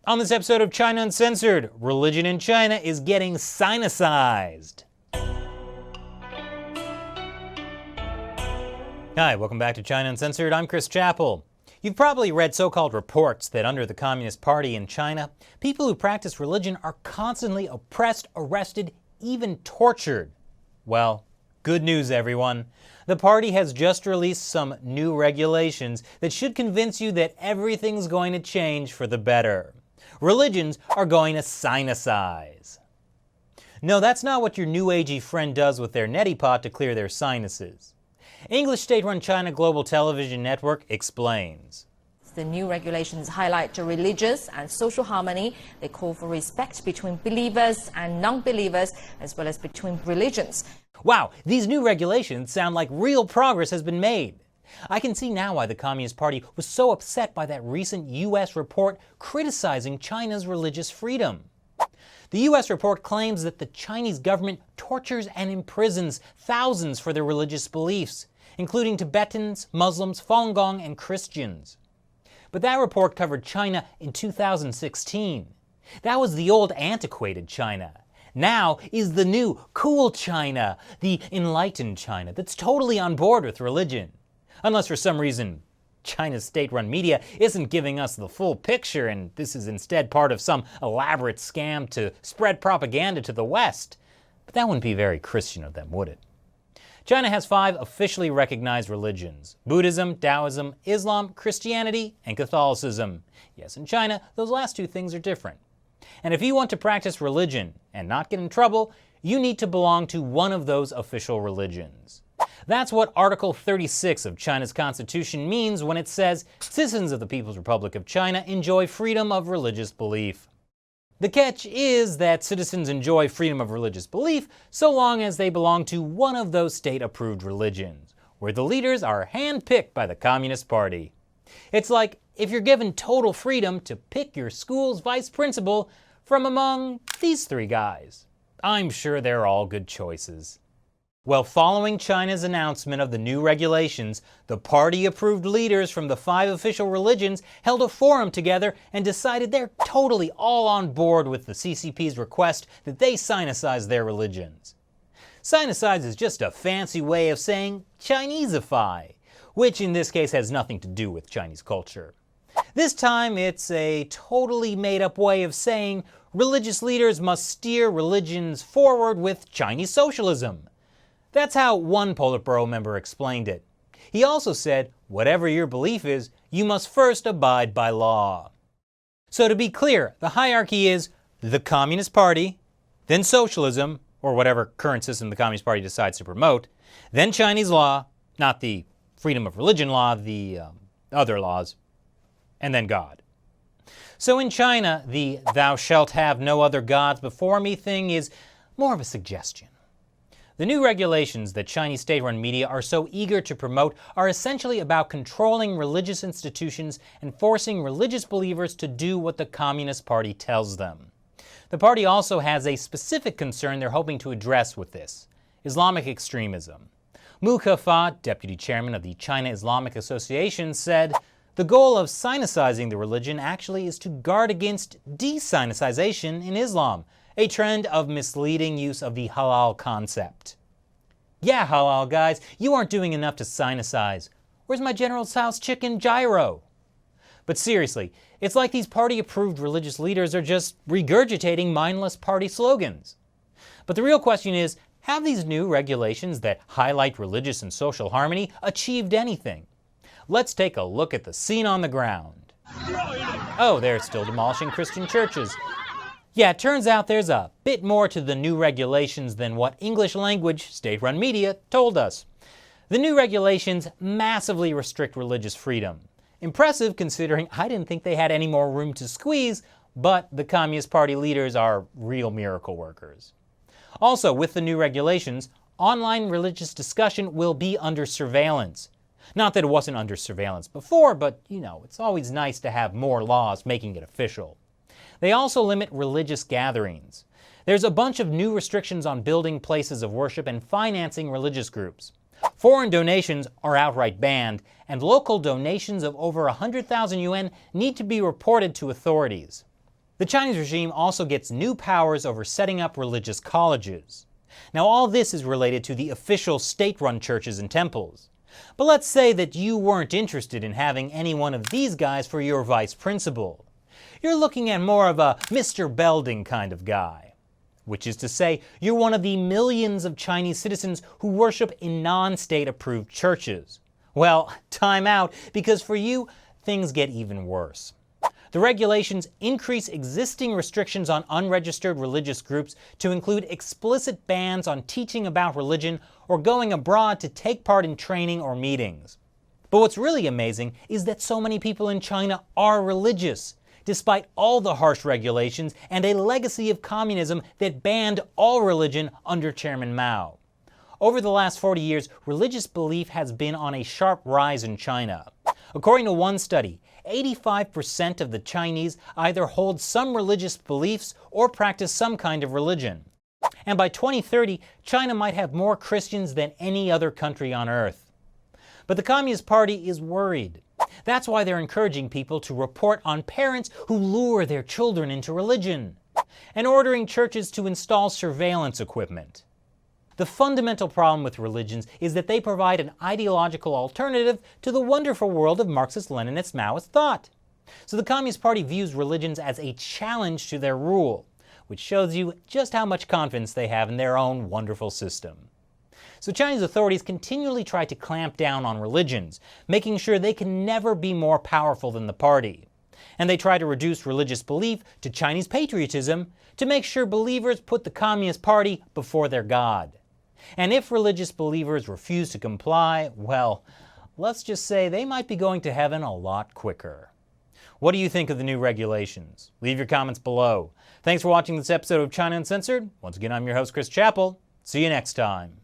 On this episode of China Uncensored, religion in China is getting sinicized. Hi, welcome back to China Uncensored. I'm Chris Chappell. You've probably read so-called reports that under the Communist Party in China, people who practice religion are constantly oppressed, arrested, even tortured. Well, good news, everyone. The party has just released some new regulations that should convince you that everything's going to change for the better. Religions are going to sinicize. No, that's not what your new agey friend does with their neti pot to clear their sinuses. English state-run China Global Television Network explains. The new regulations highlight religious and social harmony. They call for respect between believers and non-believers, as well as between religions. Wow, these new regulations sound like real progress has been made. I can see now why the Communist Party was so upset by that recent U.S. report criticizing China's religious freedom. The U.S. report claims that the Chinese government tortures and imprisons thousands for their religious beliefs, including Tibetans, Muslims, Falun Gong, and Christians. But that report covered China in 2016. That was the old antiquated China. Now is the new cool China, the enlightened China that's totally on board with religion. Unless for some reason China's state-run media isn't giving us the full picture and this is instead part of some elaborate scam to spread propaganda to the West. But that wouldn't be very Christian of them, would it? China has 5 officially recognized religions: Buddhism, Taoism, Islam, Christianity, and Catholicism. Yes, in China, those last 2 things are different. And if you want to practice religion and not get in trouble, you need to belong to one of those official religions. That's what Article 36 of China's Constitution means when it says citizens of the People's Republic of China enjoy freedom of religious belief. The catch is that citizens enjoy freedom of religious belief so long as they belong to one of those state-approved religions, where the leaders are hand-picked by the Communist Party. It's like if you're given total freedom to pick your school's vice principal from among these 3 guys. I'm sure they're all good choices. Well, following China's announcement of the new regulations, the party-approved leaders from the 5 official religions held a forum together and decided they're totally all on board with the CCP's request that they sinicize their religions. Sinicize is just a fancy way of saying Chineseify, which in this case has nothing to do with Chinese culture. This time it's a totally made-up way of saying religious leaders must steer religions forward with Chinese socialism. That's how one Politburo member explained it. He also said, whatever your belief is, you must first abide by law. So to be clear, the hierarchy is the Communist Party, then socialism, or whatever current system the Communist Party decides to promote, then Chinese law, not the freedom of religion law, the other laws, and then God. So in China, the thou shalt have no other gods before me thing is more of a suggestion. The new regulations that Chinese state-run media are so eager to promote are essentially about controlling religious institutions and forcing religious believers to do what the Communist Party tells them. The party also has a specific concern they're hoping to address with this: Islamic extremism. Mu Kefa, deputy chairman of the China Islamic Association, said, "The goal of sinicizing the religion actually is to guard against de-sinicization in Islam, a trend of misleading use of the halal concept." Yeah, halal guys, you aren't doing enough to sinicize. Where's my General Tso's chicken gyro? But seriously, it's like these party-approved religious leaders are just regurgitating mindless party slogans. But the real question is, have these new regulations that highlight religious and social harmony achieved anything? Let's take a look at the scene on the ground. Oh, they're still demolishing Christian churches. Yeah, it turns out there's a bit more to the new regulations than what English language state-run media told us. The new regulations massively restrict religious freedom. Impressive considering I didn't think they had any more room to squeeze, but the Communist Party leaders are real miracle workers. Also, with the new regulations, online religious discussion will be under surveillance. Not that it wasn't under surveillance before, but it's always nice to have more laws making it official. They also limit religious gatherings. There's a bunch of new restrictions on building places of worship and financing religious groups. Foreign donations are outright banned, and local donations of over 100,000 yuan need to be reported to authorities. The Chinese regime also gets new powers over setting up religious colleges. Now, all this is related to the official state-run churches and temples. But let's say that you weren't interested in having any one of these guys for your vice principal. You're looking at more of a Mr. Belding kind of guy. Which is to say, you're one of the millions of Chinese citizens who worship in non-state approved churches. Well, time out, because for you, things get even worse. The regulations increase existing restrictions on unregistered religious groups to include explicit bans on teaching about religion or going abroad to take part in training or meetings. But what's really amazing is that so many people in China are religious, despite all the harsh regulations and a legacy of communism that banned all religion under Chairman Mao. Over the last 40 years, religious belief has been on a sharp rise in China. According to one study, 85% of the Chinese either hold some religious beliefs or practice some kind of religion. And by 2030, China might have more Christians than any other country on earth. But the Communist Party is worried. That's why they're encouraging people to report on parents who lure their children into religion, and ordering churches to install surveillance equipment. The fundamental problem with religions is that they provide an ideological alternative to the wonderful world of Marxist-Leninist Maoist thought. So the Communist Party views religions as a challenge to their rule, which shows you just how much confidence they have in their own wonderful system. So Chinese authorities continually try to clamp down on religions, making sure they can never be more powerful than the party. And they try to reduce religious belief to Chinese patriotism to make sure believers put the Communist Party before their God. And if religious believers refuse to comply, well, let's just say they might be going to heaven a lot quicker. What do you think of the new regulations? Leave your comments below. Thanks for watching this episode of China Uncensored. Once again, I'm your host, Chris Chappell. See you next time.